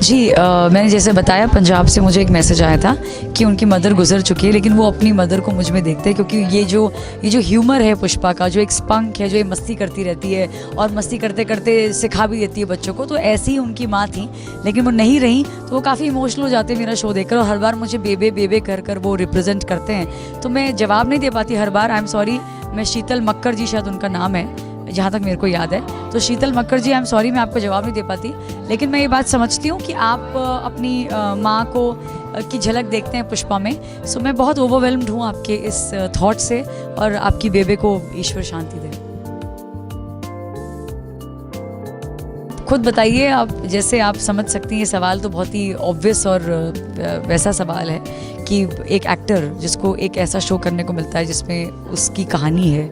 जी मैंने जैसे बताया पंजाब से मुझे एक मैसेज आया था कि उनकी मदर गुजर चुकी है, लेकिन वो अपनी मदर को मुझ में देखते हैं, क्योंकि ये जो ह्यूमर है पुष्पा का, जो एक स्पंक है, जो ये मस्ती करती रहती है और मस्ती करते करते सिखा भी देती है बच्चों को, तो ऐसी ही उनकी माँ थी, लेकिन वो नहीं रही, तो वो काफ़ी इमोशनल हो जाते हैं मेरा शो देखकर, और हर बार मुझे बेबे बेबे कर कर वो रिप्रेजेंट करते हैं, तो मैं जवाब नहीं दे पाती हर बार। I am sorry. मैं शीतल मक्कर जी शायद उनका नाम है, जहाँ तक मेरे को याद है, तो शीतल मक्कर जी, आई एम सॉरी, मैं आपको जवाब नहीं दे पाती, लेकिन मैं ये बात समझती हूँ कि आप अपनी माँ को की झलक देखते हैं पुष्पा में। सो मैं बहुत ओवरवेलम्ड हूँ आपके इस थॉट से, और आपकी बेबे को ईश्वर शांति दे। खुद बताइए आप, जैसे आप समझ सकती हैं, ये सवाल तो बहुत ही ऑब्वियस और वैसा सवाल है कि एक एक्टर जिसको एक ऐसा शो करने को मिलता है जिसमें उसकी कहानी है,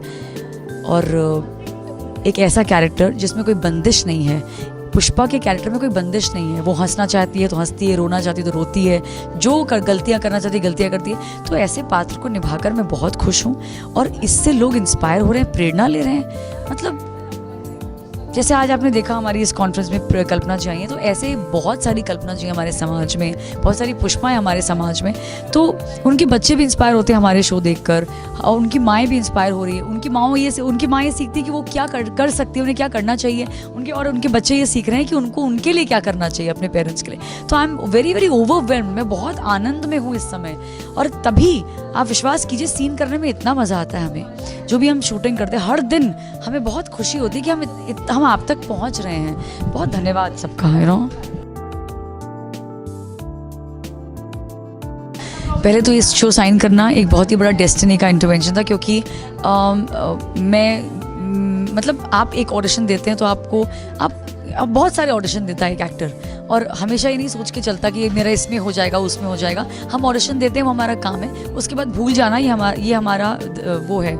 और एक ऐसा कैरेक्टर जिसमें कोई बंदिश नहीं है। पुष्पा के कैरेक्टर में कोई बंदिश नहीं है, वो हंसना चाहती है तो हंसती है, रोना चाहती है तो रोती है, जो गलतियाँ करना चाहती है गलतियाँ करती है। तो ऐसे पात्र को निभाकर मैं बहुत खुश हूँ, और इससे लोग इंस्पायर हो रहे हैं, प्रेरणा ले रहे हैं। मतलब जैसे आज आपने देखा हमारी इस कॉन्फ्रेंस में कल्पना जी आई हैं, तो ऐसे बहुत सारी कल्पना जी हमारे समाज में, बहुत सारी पुष्पाएं हमारे समाज में, तो उनके बच्चे भी इंस्पायर होते हैं हमारे शो देखकर, और उनकी माएँ भी इंस्पायर हो रही है। उनकी माँ ये सीखती है कि वो क्या कर सकती है, उन्हें क्या करना चाहिए, उनके बच्चे ये सीख रहे हैं कि उनके लिए क्या करना चाहिए, अपने पेरेंट्स के लिए। तो I am very very overwhelmed, मैं बहुत आनंद में हूँ इस समय। और तभी आप विश्वास कीजिए, सीन करने में इतना मज़ा आता है हमें, जो भी हम शूटिंग करते हैं हर दिन हमें बहुत खुशी होती है कि हम आप तक पहुंच रहे हैं। बहुत धन्यवाद सबका, पहले तो इस शो साइन करना एक बहुत ही बड़ा डेस्टिनी का इंटरवेंशन था, क्योंकि मतलब आप एक ऑडिशन देते हैं तो आप बहुत सारे ऑडिशन देता है एक एक्टर, और हमेशा ये नहीं सोच के चलता कि मेरा इसमें हो जाएगा उसमें हो जाएगा। हम ऑडिशन देते हैं, वो हमारा काम है, उसके बाद भूल जाना ये हमारा वो है,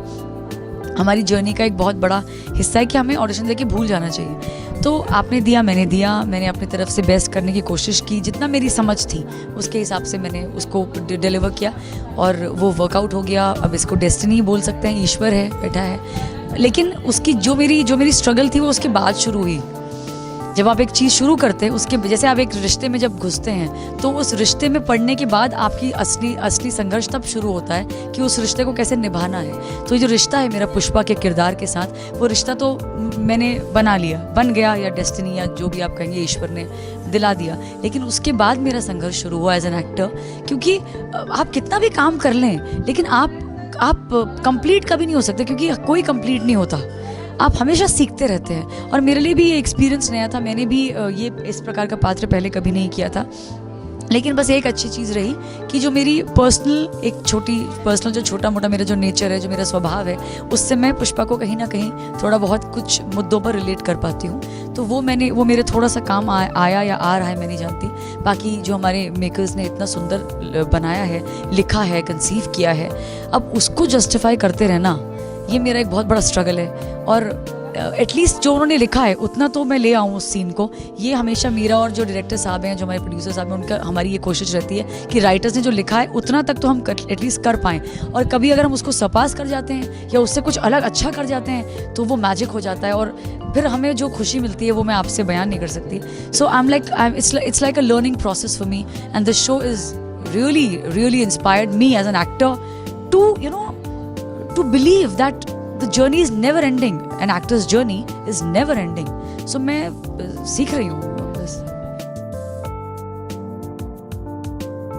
हमारी जर्नी का एक बहुत बड़ा हिस्सा है कि हमें ऑडिशन देके भूल जाना चाहिए। तो आपने दिया, मैंने अपनी तरफ से बेस्ट करने की कोशिश की, जितना मेरी समझ थी उसके हिसाब से मैंने उसको डिलीवर किया, और वो वर्कआउट हो गया। अब इसको डेस्टिनी बोल सकते हैं, ईश्वर है बैठा है, लेकिन उसकी जो मेरी स्ट्रगल थी वो उसके बाद शुरू हुई। जब आप एक चीज़ शुरू करते हैं, उसके जैसे आप एक रिश्ते में जब घुसते हैं, तो उस रिश्ते में पड़ने के बाद आपकी असली संघर्ष तब शुरू होता है कि उस रिश्ते को कैसे निभाना है। तो ये जो रिश्ता है मेरा पुष्पा के किरदार के साथ, वो रिश्ता तो मैंने बन गया, या डेस्टिनी या जो भी आप कहेंगे, ईश्वर ने दिला दिया। लेकिन उसके बाद मेरा संघर्ष शुरू हुआ एज एन एक्टर, क्योंकि आप कितना भी काम कर लें, लेकिन आप कंप्लीट कभी नहीं हो सकते, क्योंकि कोई कंप्लीट नहीं होता, आप हमेशा सीखते रहते हैं। और मेरे लिए भी ये एक्सपीरियंस नया था, मैंने भी ये इस प्रकार का पात्र पहले कभी नहीं किया था। लेकिन बस एक अच्छी चीज़ रही कि जो मेरी पर्सनल जो छोटा मोटा मेरा जो नेचर है, जो मेरा स्वभाव है, उससे मैं पुष्पा को कहीं ना कहीं थोड़ा बहुत कुछ मुद्दों पर रिलेट कर पाती हूँ। तो वो मेरे थोड़ा सा काम आया या आ रहा है, मैं नहीं जानती। बाकी जो हमारे मेकर्स ने इतना सुंदर बनाया है, लिखा है, कंसीव किया है, अब उसको जस्टिफाई करते रहना, ये मेरा एक बहुत बड़ा स्ट्रगल है। और एटलीस्ट जो उन्होंने लिखा है उतना तो मैं ले आऊँ उस सीन को। ये हमेशा मेरा और जो डायरेक्टर साहब हैं, जो हमारे प्रोड्यूसर साहब हैं, हमारी ये कोशिश रहती है कि राइटर्स ने जो लिखा है उतना तक तो हम एटलीस्ट कर पाएँ। और कभी अगर हम उसको सरपास कर जाते हैं या उससे कुछ अलग अच्छा कर जाते हैं, तो वो मैजिक हो जाता है, और फिर हमें जो खुशी मिलती है वो मैं आपसे बयान नहीं कर सकती। So I am like it's like a learning process for me, and this show is really inspired me as an actor to believe that the journey is never ending, an actor's journey is never ending. So मैं सीख रही हूँ।